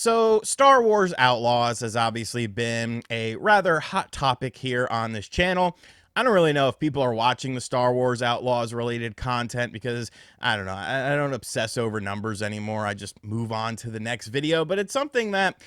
So, Star Wars Outlaws has obviously been a rather hot topic here on this channel. I don't really know if people are watching the Star Wars Outlaws related content because I don't know. I don't obsess over numbers anymore. I just move on to the next video. But it's something that,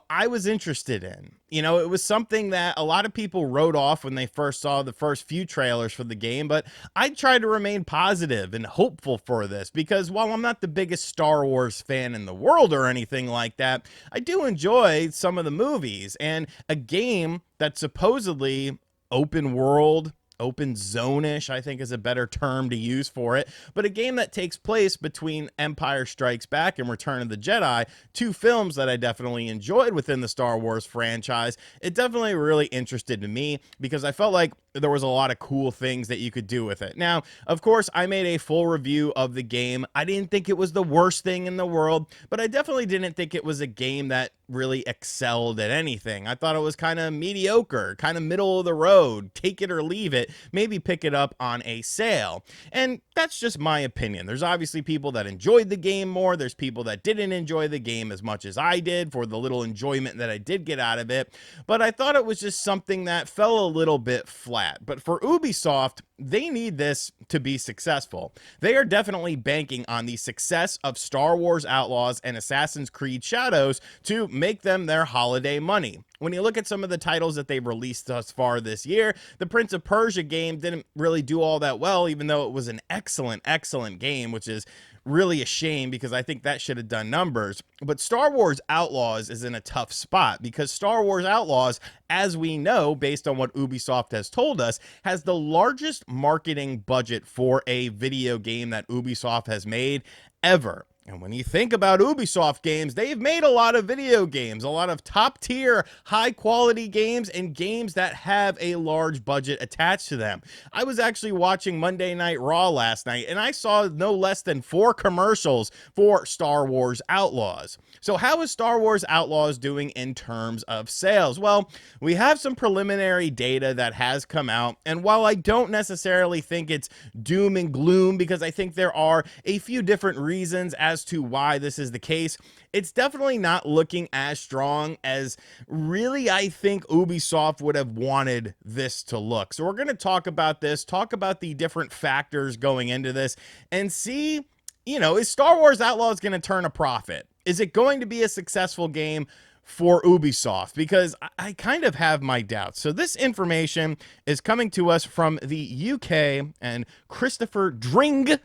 I was interested in. It was something that a lot of people wrote off when they first saw the first few trailers for the game. But I tried to remain positive and hopeful for this because while I'm not the biggest Star Wars fan in the world or anything like that, I do enjoy some of the movies and a game that supposedly open world, open zone-ish, I think is a better term to use for it, but a game that takes place between Empire Strikes Back and Return of the Jedi, two films that I definitely enjoyed within the Star Wars franchise. It definitely really interested me because I felt like there was a lot of cool things that you could do with it. Now, of course, I made a full review of the game. I didn't think it was the worst thing in the world, but I definitely didn't think it was a game that really excelled at anything. I thought it was kind of mediocre, kind of middle of the road, take it or leave it, maybe pick it up on a sale. And that's just my opinion. There's obviously people that enjoyed the game more. There's people that didn't enjoy the game as much as I did for the little enjoyment that I did get out of it. But I thought it was just something that fell a little bit flat. But for Ubisoft, they need this to be successful. They are definitely banking on the success of Star Wars Outlaws and Assassin's Creed Shadows to make them their holiday money. When you look at some of the titles that they've released thus far this year, the Prince of Persia game didn't really do all that well, even though it was an excellent, excellent game, which is really a shame because I think that should have done numbers. But Star Wars Outlaws is in a tough spot because Star Wars Outlaws, as we know, based on what Ubisoft has told us, has the largest marketing budget for a video game that Ubisoft has made ever. And when you think about Ubisoft games, they've made a lot of video games, a lot of top tier, high quality games and games that have a large budget attached to them. I was actually watching Monday Night Raw last night and I saw no less than 4 commercials for Star Wars Outlaws. So how is Star Wars Outlaws doing in terms of sales? Well, we have some preliminary data that has come out. And while I don't necessarily think it's doom and gloom because I think there are a few different reasons as to why this is the case, it's definitely not looking as strong as really I think Ubisoft would have wanted this to look. So we're going to talk about this, talk about the different factors going into this, and see, is Star Wars Outlaws going to turn a profit? Is it going to be a successful game for Ubisoft? Because I kind of have my doubts. So this information is coming to us from the UK and Christopher Dring.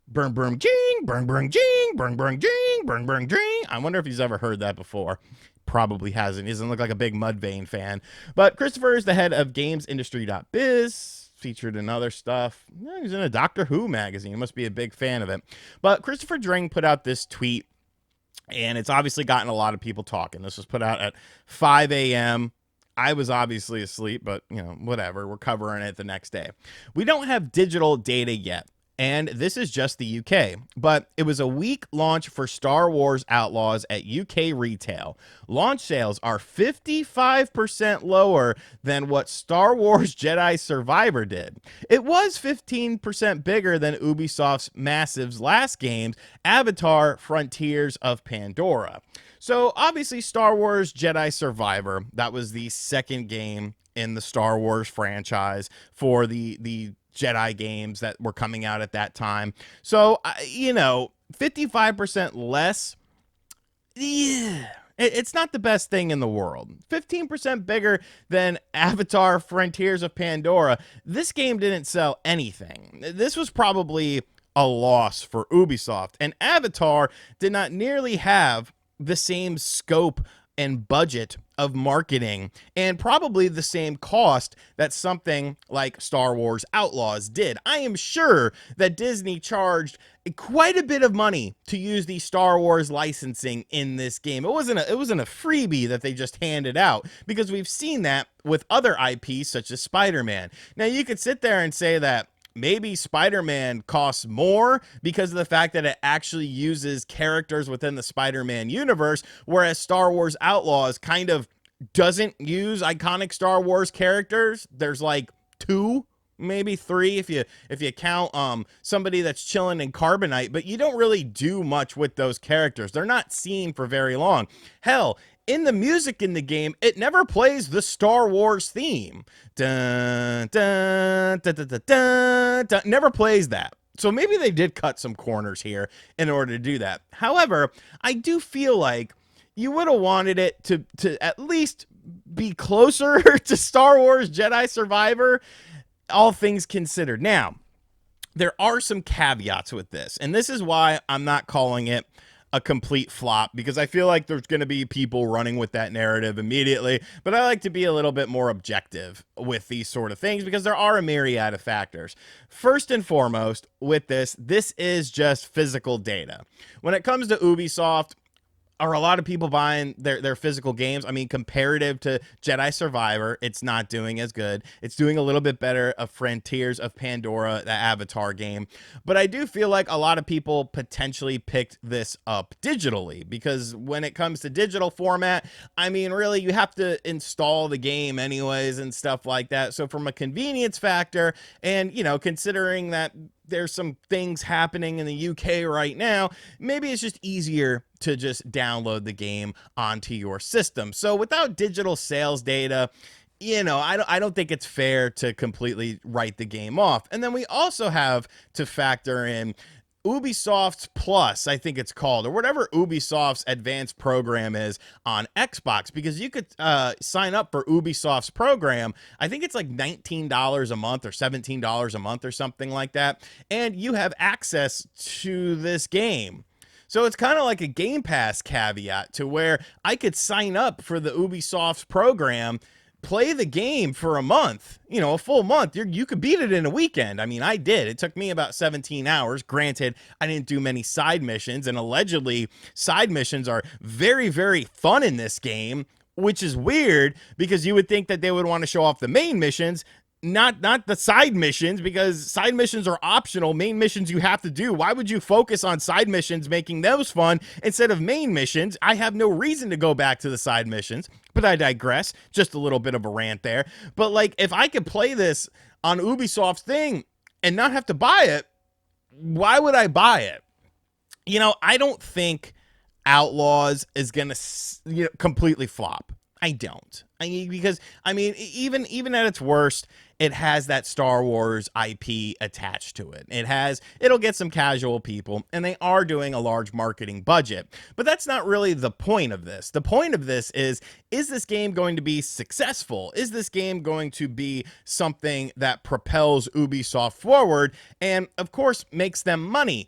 Burn, burn, jing, burn, burn, jing, burn, burn, jing, burn, burn, jing. I wonder if he's ever heard that before. Probably hasn't. He doesn't look like a big Mudvayne fan. But Christopher is the head of gamesindustry.biz, featured in other stuff. He's in a Doctor Who magazine. He must be a big fan of it. But Christopher Dring put out this tweet, and it's obviously gotten a lot of people talking. This was put out at 5 a.m. I was obviously asleep, but, whatever. We're covering it the next day. We don't have digital data yet. And this is just the UK, but it was a weak launch for Star Wars Outlaws at UK retail. Launch sales are 55% lower than what Star Wars Jedi Survivor did. It was 15% bigger than Ubisoft's Massive's last games, Avatar: Frontiers of Pandora. So obviously Star Wars Jedi Survivor, that was the second game in the Star Wars franchise for the Jedi games that were coming out at that time. So, 55% less, yeah, it's not the best thing in the world. 15% bigger than Avatar: Frontiers of Pandora. This game didn't sell anything. This was probably a loss for Ubisoft. And Avatar did not nearly have the same scope and budget of marketing and probably the same cost that something like Star Wars Outlaws did. I am sure that Disney charged quite a bit of money to use the Star Wars licensing in this game. It wasn't a freebie that they just handed out, because we've seen that with other IPs such as Spider-Man. Now you could sit there and say that maybe Spider-Man costs more because of the fact that it actually uses characters within the Spider-Man universe, whereas Star Wars Outlaws kind of doesn't use iconic Star Wars characters. There's like 2 maybe 3 if you count somebody that's chilling in Carbonite, but you don't really do much with those characters. They're not seen for very long. Hell, in the music in the game, it never plays the Star Wars theme. Dun, dun, dun, dun, dun, dun, dun. Never plays that. So maybe they did cut some corners here in order to do that. However, I do feel like you would have wanted it to at least be closer to Star Wars Jedi Survivor, all things considered. Now, there are some caveats with this, and this is why I'm not calling it a complete flop, because I feel like there's going to be people running with that narrative immediately, but I like to be a little bit more objective with these sort of things because there are a myriad of factors. First and foremost, with this is just physical data. When it comes to Ubisoft, are a lot of people buying their physical games? I mean, comparative to Jedi Survivor, it's not doing as good. It's doing a little bit better of Frontiers of Pandora, the Avatar game. But I do feel like a lot of people potentially picked this up digitally, because when it comes to digital format, I mean, really, you have to install the game anyways and stuff like that. So from a convenience factor, and, you know, considering that there's some things happening in the UK right now, maybe it's just easier to just download the game onto your system. So without digital sales data, you know, I don't think it's fair to completely write the game off. And then we also have to factor in Ubisoft's Plus, I think it's called, or whatever Ubisoft's advanced program is on Xbox, because you could sign up for Ubisoft's program. I think it's like $19 a month or $17 a month or something like that, and you have access to this game. So it's kind of like a Game Pass caveat to where I could sign up for the Ubisoft's program, play the game for a month, you know, a full month. You could beat it in a weekend. I mean, I did. It took me about 17 hours. Granted, I didn't do many side missions, and allegedly side missions are very, very fun in this game, which is weird because you would think that they would want to show off the main missions, not the side missions, because side missions are optional. Main missions you have to do. Why would you focus on side missions, making those fun instead of main missions? I have no reason to go back to the side missions, but I digress. Just a little bit of a rant there. But like, if I could play this on Ubisoft's thing and not have to buy it, why would I buy it? You know, I don't think Outlaws is gonna, you know, completely flop. I don't. I mean, because I mean, even at its worst, it has that Star Wars IP attached to it. It'll get some casual people, and they are doing a large marketing budget. But that's not really the point of this. The point of this is this game going to be successful? Is this game going to be something that propels Ubisoft forward and, of course, makes them money?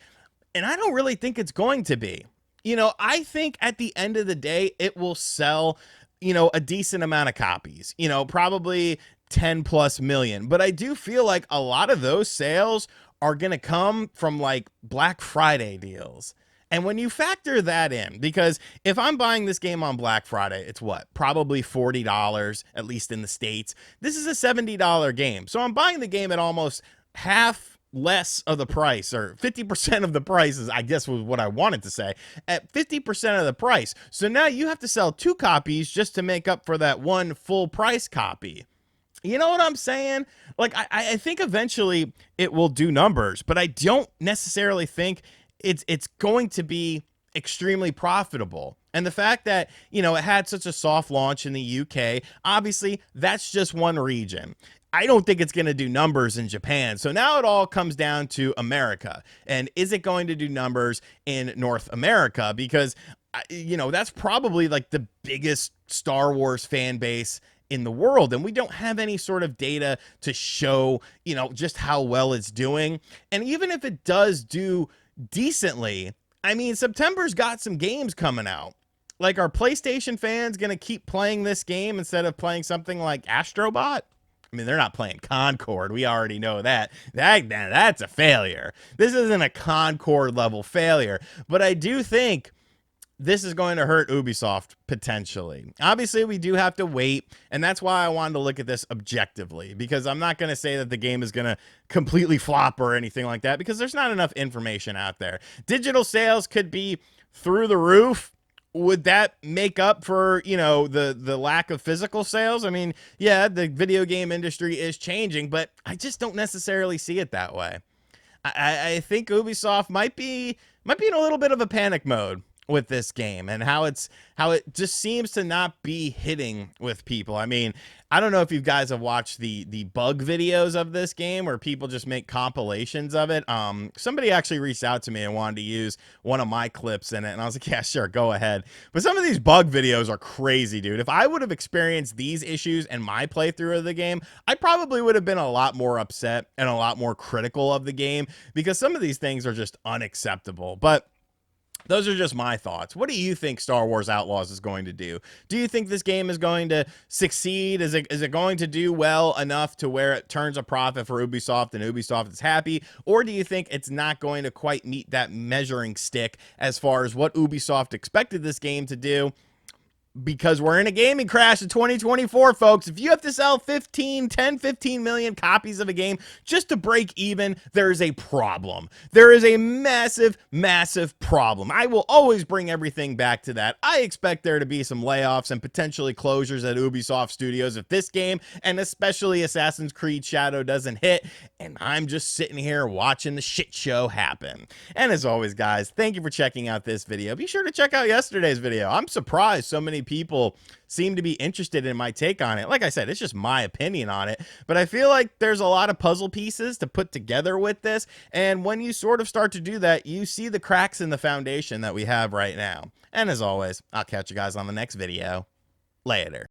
And I don't really think it's going to be. You know, I think at the end of the day, it will sell, you know, a decent amount of copies, you know, probably 10 plus million. But I do feel like a lot of those sales are going to come from like Black Friday deals. And when you factor that in, because if I'm buying this game on Black Friday, it's what? Probably $40, at least in the States. This is a $70 game. So I'm buying the game at almost half less of the price, or 50% of the prices, I guess was what I wanted to say, at 50% of the price. So now you have to sell 2 copies just to make up for that one full price copy. You know what I'm saying? Like, I think eventually it will do numbers, but I don't necessarily think it's going to be extremely profitable. And the fact that, you know, it had such a soft launch in the UK, obviously that's just one region. I don't think it's going to do numbers in Japan. So now it all comes down to America. And is it going to do numbers in North America? Because, you know, that's probably like the biggest Star Wars fan base in the world. And we don't have any sort of data to show, you know, just how well it's doing. And even if it does do decently, I mean, September's got some games coming out. Like, are PlayStation fans going to keep playing this game instead of playing something like Astrobot? I mean, they're not playing Concord. We already know that. That's a failure. This isn't a Concord level failure. But I do think this is going to hurt Ubisoft potentially. Obviously, we do have to wait. And that's why I wanted to look at this objectively. Because I'm not going to say that the game is going to completely flop or anything like that. Because there's not enough information out there. Digital sales could be through the roof, would that make up for, you know, the lack of physical sales? I mean, yeah, the video game industry is changing, but I just don't necessarily see it that way. I think Ubisoft might be in a little bit of a panic mode with this game, and how it just seems to not be hitting with people. I mean, I don't know if you guys have watched the bug videos of this game where people just make compilations of it. Somebody actually reached out to me and wanted to use one of my clips in it, and I was like, yeah, sure, go ahead. But some of these bug videos are crazy, dude. If I would have experienced these issues in my playthrough of the game, I probably would have been a lot more upset and a lot more critical of the game, because some of these things are just unacceptable. But those are just my thoughts. What do you think Star Wars Outlaws is going to do? Do you think this game is going to succeed? Is it going to do well enough to where it turns a profit for Ubisoft and Ubisoft is happy? Or do you think it's not going to quite meet that measuring stick as far as what Ubisoft expected this game to do? Because we're in a gaming crash in 2024, folks. If you have to sell 15 million copies of a game just to break even, there is a problem. There is a massive, massive problem. I will always bring everything back to that. I expect there to be some layoffs and potentially closures at Ubisoft Studios if this game, and especially Assassin's Creed Shadow, doesn't hit. And I'm just sitting here watching the shit show happen. And as always, guys, thank you for checking out this video. Be sure to check out yesterday's video. I'm surprised so many people seem to be interested in my take on it. Like I said, it's just my opinion on it, but I feel like there's a lot of puzzle pieces to put together with this, and when you sort of start to do that, you see the cracks in the foundation that we have right now. And as always, I'll catch you guys on the next video. Later.